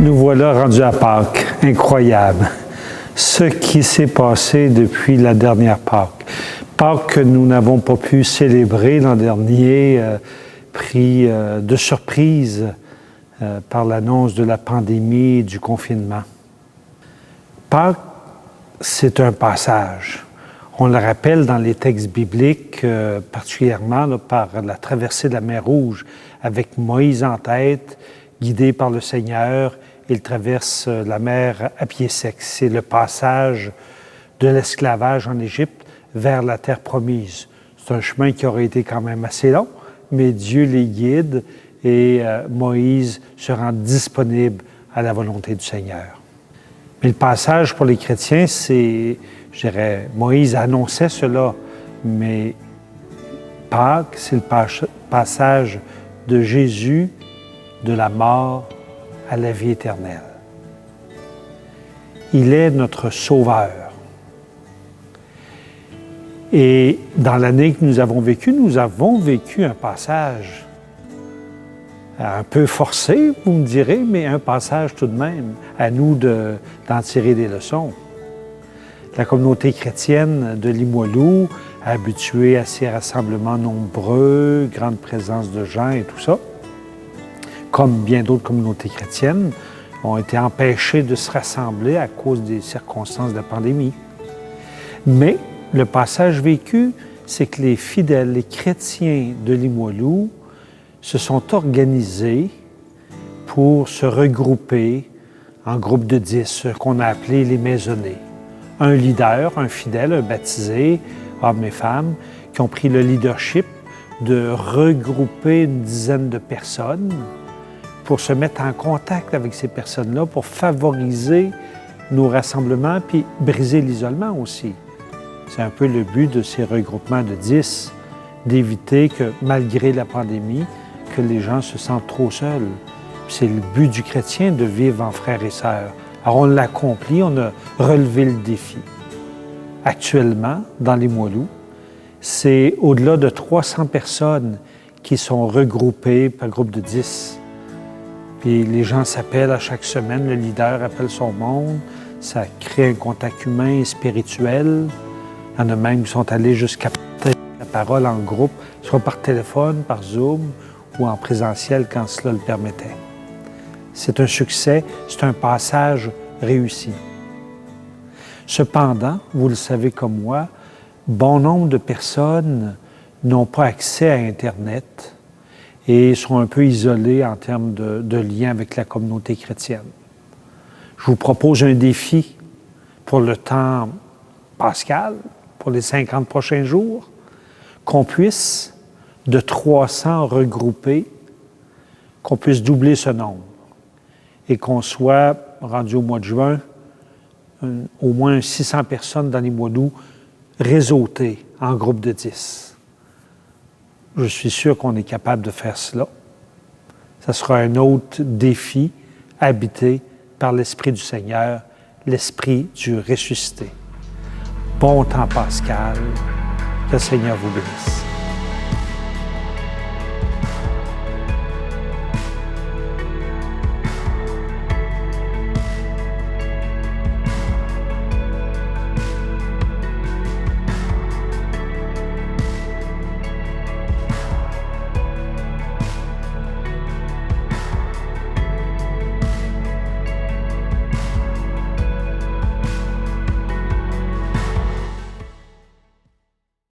Nous voilà rendus à Pâques. Incroyable. Ce qui s'est passé depuis la dernière Pâques. Pâques que nous n'avons pas pu célébrer l'an dernier, pris de surprise par l'annonce de la pandémie et du confinement. Pâques, c'est un passage. On le rappelle dans les textes bibliques, particulièrement là, par la traversée de la mer Rouge, avec Moïse en tête, guidé par le Seigneur. Il traverse la mer à pied sec. C'est le passage de l'esclavage en Égypte vers la terre promise. C'est un chemin qui aurait été quand même assez long, mais Dieu les guide et Moïse se rend disponible à la volonté du Seigneur. Mais le passage pour les chrétiens, c'est, je dirais, Moïse annonçait cela, mais Pâques, c'est le passage de Jésus de la mort à la vie éternelle. Il est notre Sauveur. Et dans l'année que nous avons vécu un passage un peu forcé, vous me direz, mais un passage tout de même, à nous d'en tirer des leçons. La communauté chrétienne de Limoilou, habituée à ces rassemblements nombreux, grande présence de gens et tout ça, comme bien d'autres communautés chrétiennes, ont été empêchées de se rassembler à cause des circonstances de la pandémie. Mais le passage vécu, c'est que les fidèles, les chrétiens de Limoilou, se sont organisés pour se regrouper en groupe de 10, ce qu'on a appelé les maisonnées. Un leader, un fidèle, un baptisé, hommes et femmes, qui ont pris le leadership de regrouper une dizaine de personnes pour se mettre en contact avec ces personnes-là, pour favoriser nos rassemblements, puis briser l'isolement aussi. C'est un peu le but de ces regroupements de 10, d'éviter que, malgré la pandémie, que les gens se sentent trop seuls. C'est le but du chrétien de vivre en frères et sœurs. Alors on l'a accompli, on a relevé le défi. Actuellement, dans Limoilou, c'est au-delà de 300 personnes qui sont regroupées par groupe de 10. Puis les gens s'appellent à chaque semaine, le leader appelle son monde, ça crée un contact humain et spirituel. Il y en a même qui sont allés jusqu'à porter la parole en groupe, soit par téléphone, par Zoom ou en présentiel quand cela le permettait. C'est un succès, c'est un passage réussi. Cependant, vous le savez comme moi, bon nombre de personnes n'ont pas accès à Internet et sont un peu isolés en termes de lien avec la communauté chrétienne. Je vous propose un défi pour le temps pascal, pour les 50 prochains jours, qu'on puisse, de 300 regrouper, qu'on puisse doubler ce nombre et qu'on soit, rendu au mois de juin, au moins 600 personnes dans les Limoilou réseautées en groupe de 10. Je suis sûr qu'on est capable de faire cela. Ça sera un autre défi habité par l'Esprit du Seigneur, l'Esprit du ressuscité. Bon temps pascal, que le Seigneur vous bénisse.